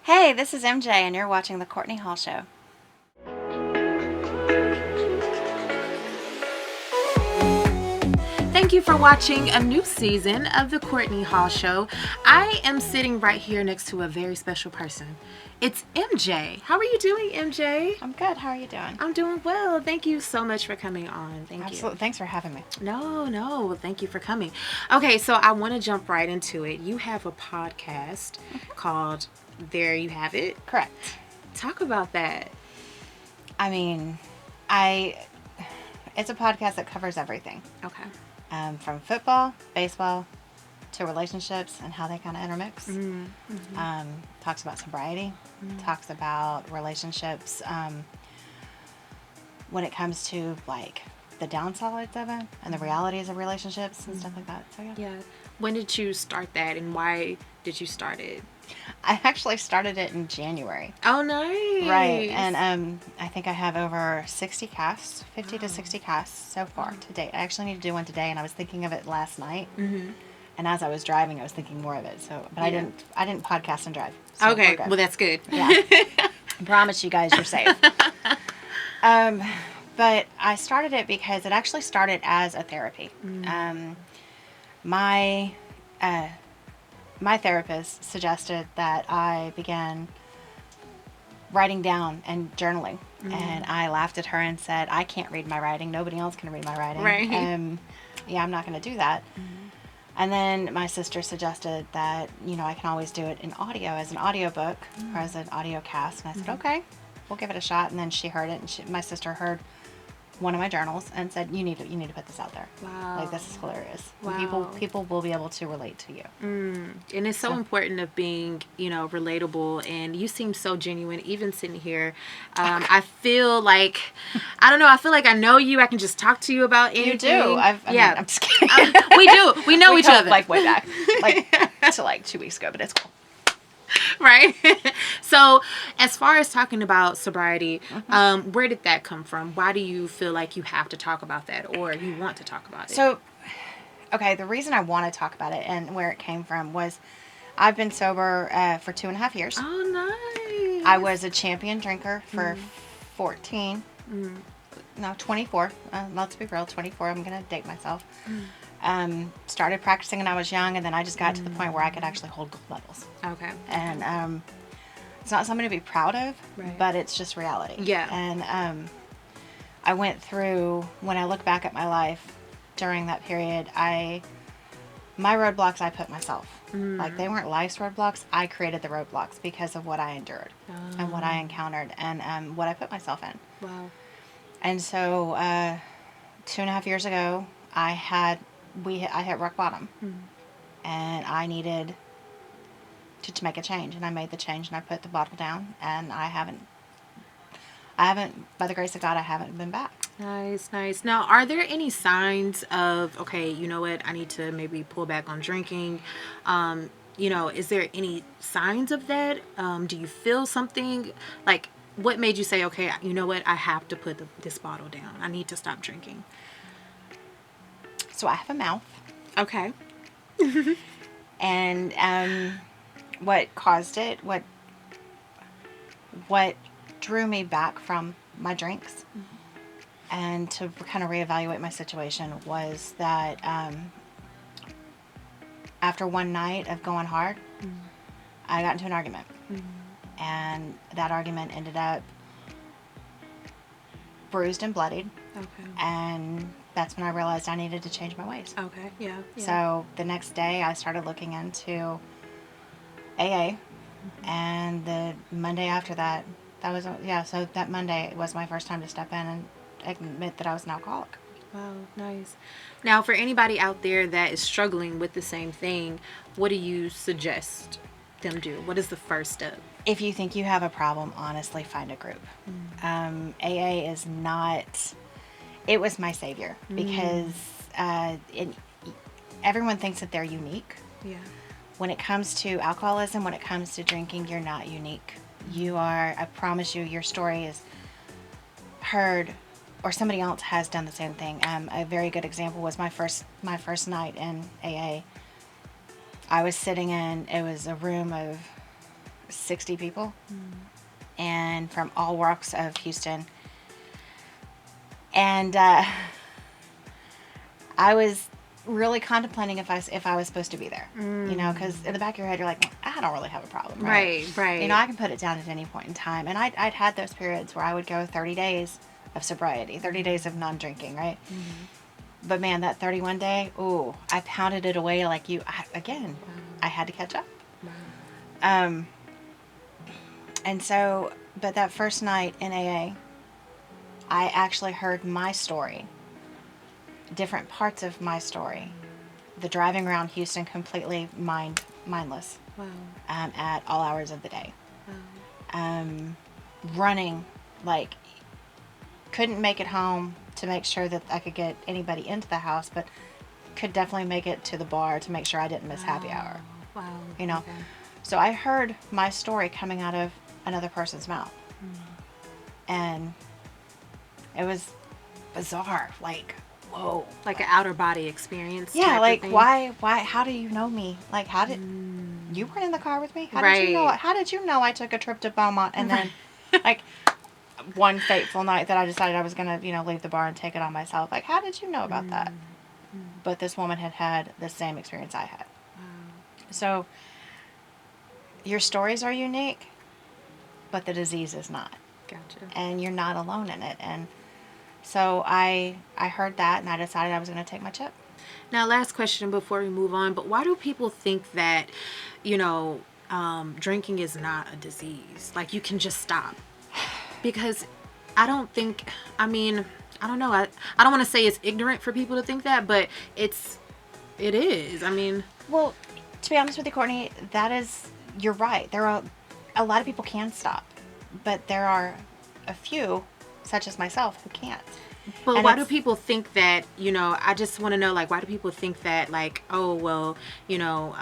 Hey, this is MJ, and you're watching The Courtney Hall Show. Thank you for watching a new season of The Courtney Hall Show. I am sitting right here next to a very special person. It's MJ. How are you doing, MJ? I'm good. How are you doing? I'm doing well. Thank you so much for coming on. Thank Absolutely. you. Thanks for having me. No. Thank you for coming. Okay, so I want to jump right into it. You have a podcast called There You Have It. Correct. Talk about that. I mean, it's a podcast that covers everything. Okay. From football, baseball, to relationships and how they kind of intermix. Talks about sobriety. Talks about relationships when it comes to like the downsides of it and the realities of relationships and stuff like that. So Yeah. When did you start that, and why did you start it? I actually started it in January. Oh, nice. Right. And I think I have over 60 casts, 50 to 60 casts so far to date. I actually need to do one today, and I was thinking of it last night. And as I was driving, I was thinking more of it. So, but Yeah. I didn't podcast and drive. So Okay, we're good. well, that's good. Yeah. I promise you guys you're safe. But I started it because it actually started as a therapy. My therapist suggested that I begin writing down and journaling. And I laughed at her and said, I can't read my writing. Nobody else can read my writing. Right. Yeah, I'm not going to do that. And then my sister suggested that, I can always do it in audio as an audiobook or as an audio cast. And I said, okay, we'll give it a shot. And then she heard it, and my sister heard one of my journals and said, you need to put this out there. Wow. Like, this is hilarious. Wow. People will be able to relate to you. And it's so important of being, relatable, and you seem so genuine, even sitting here. I feel like, I feel like I know you. I can just talk to you about anything. You do. I'm just kidding. We do. We know each other. Like way back. To 2 weeks ago, but it's cool. Right. So as far as talking about sobriety, where did that come from? Why do you feel like you have to talk about that, or you want to talk about it? So, okay, the reason I want to talk about it and where it came from was I've been sober for 2.5 years. Oh, nice. I was a champion drinker for 24. Let's be real, 24. I'm going to date myself. Started practicing when I was young, and then I just got to the point where I could actually hold gold medals. Okay. And it's not something to be proud of, Right. but it's just reality. Yeah. And I went through, when I look back at my life during that period, my roadblocks I put myself. Like, they weren't life's roadblocks. I created the roadblocks because of what I endured and what I encountered and what I put myself in. Wow. And so 2.5 years ago, I hit rock bottom, and I needed to make a change, and I made the change, and I put the bottle down, and I haven't, by the grace of God, I haven't been back. Nice. Now, are there any signs of, okay, you know what, I need to maybe pull back on drinking? Is there any signs of that? Do you feel something? Like, what made you say, okay, you know what, I have to put this bottle down. I need to stop drinking. So I have a mouth. Okay. And what caused it, what drew me back from my drinks and to kind of reevaluate my situation was that after one night of going hard, I got into an argument. And that argument ended up bruised and bloodied. Okay. And that's when I realized I needed to change my ways. Okay. Yeah. So the next day I started looking into AA, and the Monday after that, so that Monday was my first time to step in and admit that I was an alcoholic. Wow, nice. Now, for anybody out there that is struggling with the same thing, what do you suggest them do? What is the first step? If you think you have a problem, honestly, find a group. AA is not... It was my savior because everyone thinks that they're unique. Yeah. When it comes to alcoholism, when it comes to drinking, you're not unique. You are, I promise you, your story is heard, or somebody else has done the same thing. A very good example was my first night in AA. I was sitting in, it was a room of 60 people, and from all walks of Houston. And I was really contemplating if I was supposed to be there, you know, because in the back of your head you're like, I don't really have a problem, right? Right. You know, I can put it down at any point in time, and I'd had those periods where I would go 30 days of sobriety, 30 days of non-drinking, right? But man, that 31 day, ooh, I pounded it away like I had to catch up. And so, but that first night in AA, I actually heard my story, different parts of my story. The driving around Houston completely mindless, Wow. at all hours of the day. Wow. Running, like, couldn't make it home to make sure that I could get anybody into the house, but could definitely make it to the bar to make sure I didn't miss happy hour. Wow. You know? Okay. So I heard my story coming out of another person's mouth. And it was bizarre. Like, whoa. Like an outer body experience. Yeah, type of like, thing. why, how do you know me? Like, how did, you weren't in the car with me? How did you know? Right. How did you know I took a trip to Beaumont and then, like, one fateful night that I decided I was going to, you know, leave the bar and take it on myself. Like, how did you know about that? But this woman had had the same experience I had. So, your stories are unique, but the disease is not. Gotcha. And you're not alone in it. And so I heard that, and I decided I was going to take my chip. Now, last question before we move on, but why do people think that, you know, drinking is not a disease? Like, you can just stop? Because I don't think, I mean, I don't know. I don't want to say it's ignorant for people to think that, but it is. I mean. Well, to be honest with you, Courtney, you're right. There are, a lot of people can stop, but there are a few, such as myself, who can't. But And why do people think that, you know, I just want to know, like, why do people think that, like, oh, well, you know,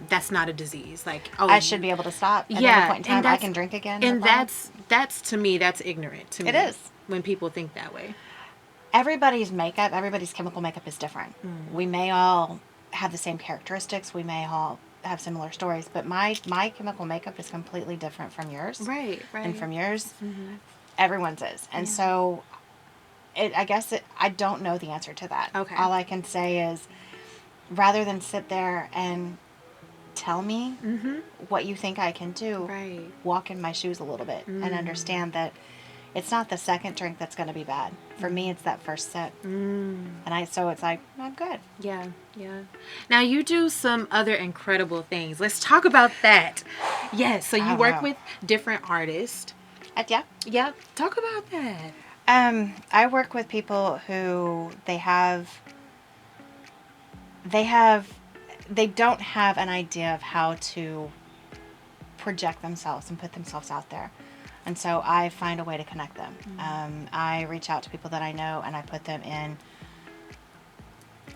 that's not a disease. Like, oh, I should be able to stop at any point in time. I can drink again. And no problem. that's to me, that's ignorant to me. It is. When people think that way. Everybody's chemical makeup is different. We may all have the same characteristics. We may all have similar stories, but my chemical makeup is completely different from yours. Right. And from yours, everyone's is. And so I don't know the answer to that. Okay. All I can say is, rather than sit there and tell me what you think I can do, Right. walk in my shoes a little bit and understand that it's not the second drink that's going to be bad. For me, it's that first sip. And so it's like, I'm good. Yeah. Now, you do some other incredible things. Let's talk about that. Yes. So you work with different artists. Yeah. Yeah. Talk about that. I work with people who they don't have an idea of how to project themselves and put themselves out there. And so I find a way to connect them. I reach out to people that I know and I put them in,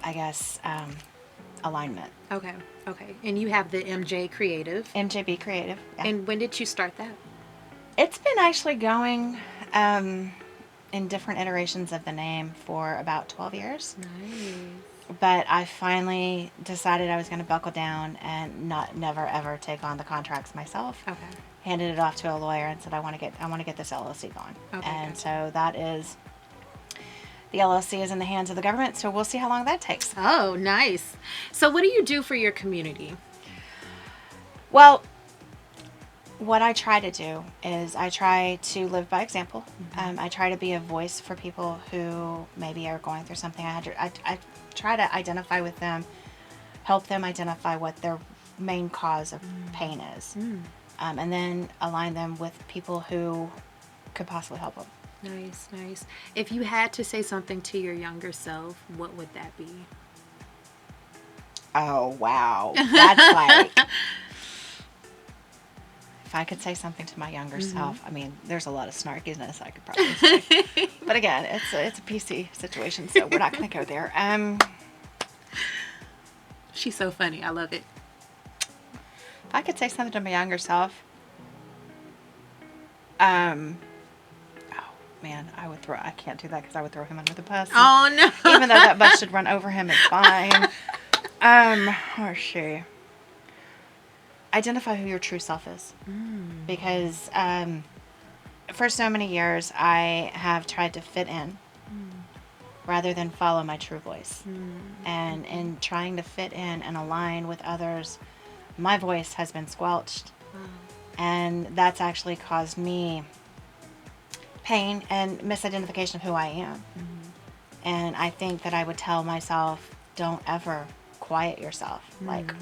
I guess, alignment. Okay. And you have the MJ Creative. MJB Creative. Yeah. And when did you start that? It's been actually going in different iterations of the name for about 12 years. Nice. But I finally decided I was going to buckle down and never ever take on the contracts myself. Okay. Handed it off to a lawyer and said I want to get this LLC going. Okay, and gotcha. So that is, the LLC is in the hands of the government. So we'll see how long that takes. Oh, nice. So what do you do for your community? Well, what I try to do is I try to live by example. I try to be a voice for people who maybe are going through something. I try to identify with them, help them identify what their main cause of pain is, and then align them with people who could possibly help them. Nice. If you had to say something to your younger self, what would that be? Oh, wow. That's like... If I could say something to my younger self, I mean, there's a lot of snarkiness I could probably say. But again, it's a PC situation, so we're not going to go there. She's so funny. I love it. If I could say something to my younger self, oh man, I can't do that because I would throw him under the bus. Oh no. Even though that bus should run over him, it's fine. Or she. identify who your true self is. Because for so many years, I have tried to fit in rather than follow my true voice. And in trying to fit in and align with others, my voice has been squelched. And that's actually caused me pain and misidentification of who I am. And I think that I would tell myself, don't ever quiet yourself. Like,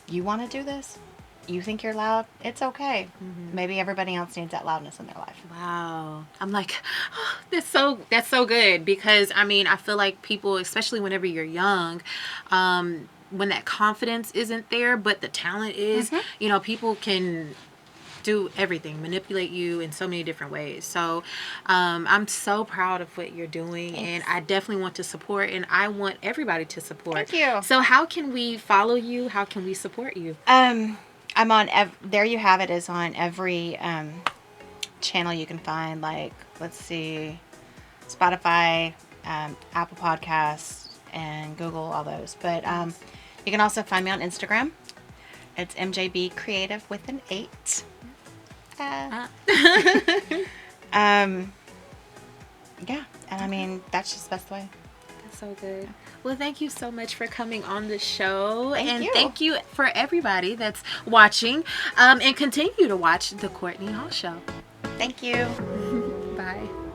you want to do this? You think you're loud? It's okay. Maybe everybody else needs that loudness in their life. Wow. I'm like, oh, that's so good, because I mean, I feel like people, especially whenever you're young, when that confidence isn't there, but the talent is, you know, people can do everything, manipulate you in so many different ways. So I'm so proud of what you're doing. Thanks. And I definitely want to support, and I want everybody to support. Thank you. So how can we follow you? How can we support you? I'm on, there you have it, is on every channel you can find, like, let's see, Spotify, Apple Podcasts, and Google, all those. But you can also find me on Instagram. It's MJB Creative with an 8. Yeah, and I mean, that's just the best way. That's so good. Well, thank you so much for coming on the show. Thank you you for everybody that's watching, and continue to watch The Courtney Hall Show. Thank you. Bye.